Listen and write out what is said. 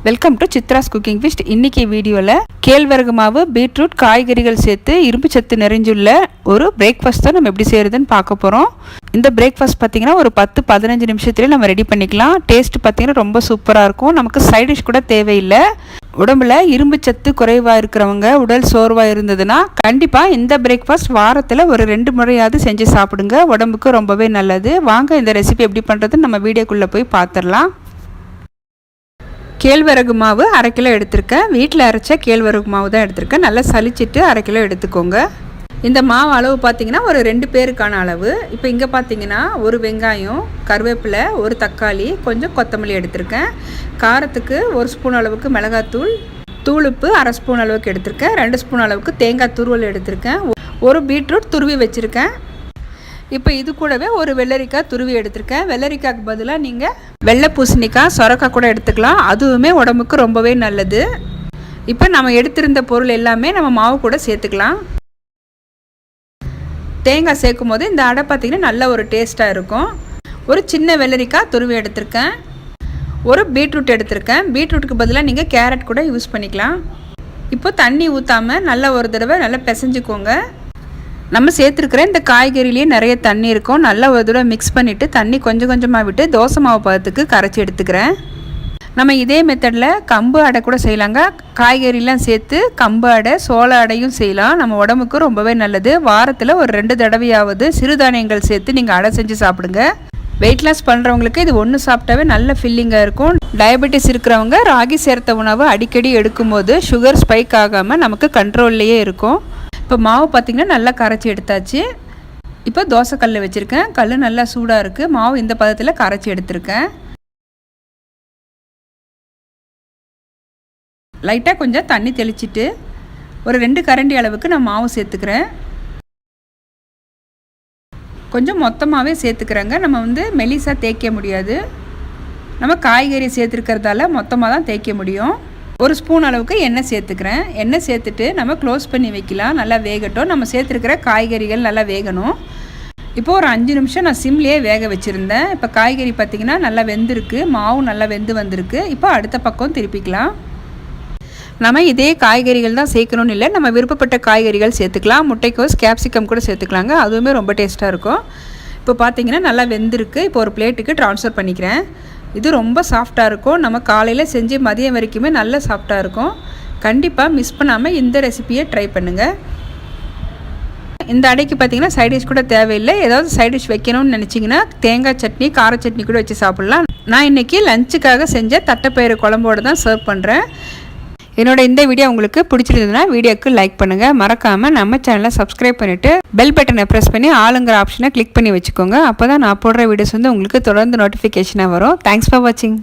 Welcome to Chitra's cooking with. இன்னைக்கு வீடியோவில் கேழ்வரகு மாவு, பீட்ரூட், காய்கறிகள் சேர்த்து இரும்பு சத்து நிறைஞ்சுள்ள ஒரு பிரேக்ஃபாஸ்ட் தான் நம்ம எப்படி செய்கிறதுன்னு பார்க்க போகிறோம். இந்த பிரேக்ஃபாஸ்ட் பார்த்திங்கன்னா ஒரு 10-15 நிமிஷத்துலேயே நம்ம ரெடி பண்ணிக்கலாம். டேஸ்ட் பார்த்திங்கன்னா ரொம்ப சூப்பராக இருக்கும். நமக்கு சைட் டிஷ் கூட தேவையில்லை. உடம்புல இரும்பு சத்து குறைவாக இருக்கிறவங்க, உடல் சோர்வாக இருந்ததுன்னா கண்டிப்பாக இந்த பிரேக்ஃபாஸ்ட் வாரத்தில் ஒரு 2 முறையாவது செஞ்சு சாப்பிடுங்க. உடம்புக்கு ரொம்பவே நல்லது. வாங்க இந்த ரெசிபி எப்படி பண்ணுறதுன்னு நம்ம வீடியோக்குள்ளே போய் பார்த்துடலாம். கேழ்வரகு மாவு 1/2 கிலோ எடுத்திருக்கேன். வீட்டில் அரைச்ச கேழ்வரகு மாவு தான் எடுத்திருக்கேன். நல்லா சலிச்சிட்டு 1/2 கிலோ எடுத்துக்கோங்க. இந்த மாவு அளவு பார்த்திங்கன்னா ஒரு 2 பேருக்கான அளவு. இப்போ இங்கே பார்த்திங்கன்னா ஒரு வெங்காயம், கருவேப்பிலை, ஒரு தக்காளி, கொஞ்சம் கொத்தமல்லி எடுத்திருக்கேன். காரத்துக்கு 1 ஸ்பூன் அளவுக்கு மிளகாத்தூள், தூளுப்பு 1/2 ஸ்பூன் அளவுக்கு எடுத்திருக்கேன். 2 ஸ்பூன் அளவுக்கு தேங்காய் துருவல் எடுத்திருக்கேன். ஒரு பீட்ரூட் துருவி வச்சுருக்கேன். இப்போ இது கூடவே ஒரு வெள்ளரிக்காய் துருவி எடுத்திருக்கேன். வெள்ளரிக்காய்க்கு பதிலாக நீங்கள் வெள்ளை பூசணிக்காய், சொரக்காய் கூட எடுத்துக்கலாம். அதுவுமே உடம்புக்கு ரொம்பவே நல்லது. இப்போ நம்ம எடுத்திருந்த பொருள் எல்லாமே நம்ம மாவு கூட சேர்த்துக்கலாம். தேங்காய் சேர்க்கும் போது இந்த அடை பார்த்திங்கன்னா நல்ல ஒரு டேஸ்ட்டாக இருக்கும். ஒரு சின்ன வெள்ளரிக்காய் துருவி எடுத்திருக்கேன். ஒரு பீட்ரூட் எடுத்திருக்கேன். பீட்ரூட்டுக்கு பதிலாக நீங்கள் கேரட் கூட யூஸ் பண்ணிக்கலாம். இப்போ தண்ணி ஊற்றாமல் நல்லா ஒரு தடவை நல்லா பிசைஞ்சுக்கோங்க. நம்ம சேர்த்துருக்கிற இந்த காய்கறிலேயே நிறைய தண்ணி இருக்கும். நல்லா ஒரு தடவை மிக்ஸ் பண்ணிவிட்டு தண்ணி கொஞ்சம் கொஞ்சமாக விட்டு தோசை மாவு பதத்துக்கு கரைச்சி எடுத்துக்கிறேன். நம்ம இதே மெத்தடில் கம்பு அடை கூட செய்யலாங்க. காய்கறிலாம் சேர்த்து கம்பு அடை, சோள அடையும் செய்யலாம். நம்ம உடம்புக்கு ரொம்பவே நல்லது. வாரத்தில் ஒரு 2 தடவையாவது சிறுதானியங்கள் சேர்த்து நீங்கள் அடை செஞ்சு சாப்பிடுங்க. வெயிட் லாஸ் பண்ணுறவங்களுக்கு இது ஒன்று சாப்பிட்டாவே நல்ல ஃபில்லிங்காக இருக்கும். டயபெட்டிஸ் இருக்கிறவங்க ராகி சேர்த்த உணவு அடிக்கடி எடுக்கும்போது சுகர் ஸ்பைக் ஆகாமல் நமக்கு கண்ட்ரோல்லையே இருக்கும். இப்போ மாவு பார்த்திங்கன்னா நல்லா கரைச்சி எடுத்தாச்சு. இப்போ தோசை கல் வச்சுருக்கேன். கல் நல்லா சூடாக இருக்குது. மாவு இந்த பதத்தில் கரைச்சி எடுத்திருக்கேன். லைட்டாக கொஞ்சம் தண்ணி தெளிச்சிட்டு ஒரு 2 கரண்டி அளவுக்கு நான் மாவு சேர்த்துக்கிறேன். கொஞ்சம் மொத்தமாகவே சேர்த்துக்கிறேங்க. நம்ம மெலிசாக தேய்க்க முடியாது. நம்ம காய்கறி சேர்த்துருக்கிறதால மொத்தமாக தான் தேய்க்க முடியும். 1 ஸ்பூன் அளவுக்கு எண்ணெய் சேர்த்துக்கிறேன். எண்ணெய் சேர்த்துட்டு நம்ம க்ளோஸ் பண்ணி வைக்கலாம். நல்லா வேகட்டும். நம்ம சேர்த்துருக்கிற காய்கறிகள் நல்லா வேகணும். இப்போது ஒரு 5 நிமிஷம் நான் சிம்லேயே வேக வச்சுருந்தேன். இப்போ காய்கறி பார்த்திங்கன்னா நல்லா வெந்திருக்கு. மாவும் நல்லா வெந்து வந்திருக்கு. இப்போ அடுத்த பக்கம் திருப்பிக்கலாம். நம்ம இதே காய்கறிகள் தான் சேர்க்கணும்னு இல்லை, நம்ம விருப்பப்பட்ட காய்கறிகள் சேர்த்துக்கலாம். முட்டைக்கோஸ், கேப்சிகம் கூட சேர்த்துக்கலாங்க. அதுவுமே ரொம்ப டேஸ்ட்டாக இருக்கும். இப்போ பார்த்திங்கன்னா நல்லா வெந்திருக்கு. இப்போ ஒரு பிளேட்டுக்கு ட்ரான்ஸ்ஃபர் பண்ணிக்கிறேன். இது ரொம்ப சாஃப்டாக இருக்கும். நம்ம காலையில் செஞ்சு மதியம் வரைக்குமே நல்ல சாஃப்டாக இருக்கும். கண்டிப்பாக மிஸ் பண்ணாமல் இந்த ரெசிபியை ட்ரை பண்ணுங்கள். இந்த அடைக்கு பார்த்திங்கன்னா சைட் டிஷ் கூட தேவையில்லை. ஏதாவது சைட் டிஷ் வைக்கணும்னு நினச்சிங்கன்னா தேங்காய் சட்னி, கார சட்னி கூட வச்சு சாப்பிட்லாம். நான் இன்றைக்கி லஞ்சுக்காக செஞ்ச தட்டைப்பயிறு குழம்போடு தான் சர்வ் பண்ணுறேன். என்னோட இந்த வீடியோ உங்களுக்கு பிடிச்சிருந்ததுன்னா வீடியோக்கு லைக் பண்ணுங்கள். மறக்காமல் நம்ம சேனலை சப்ஸ்கிரைப் பண்ணிவிட்டு பெல் பட்டனை ப்ரெஸ் பண்ணி ஆளுங்கிற ஆப்ஷனை கிளிக் பண்ணி வச்சுக்கோங்க. அப்போ தான் நான் போடுற வீடியோஸ் உங்களுக்கு தொடர்ந்து நோட்டிஃபிகேஷனாக வரும். தேங்க்ஸ் ஃபார் வாட்சிங்.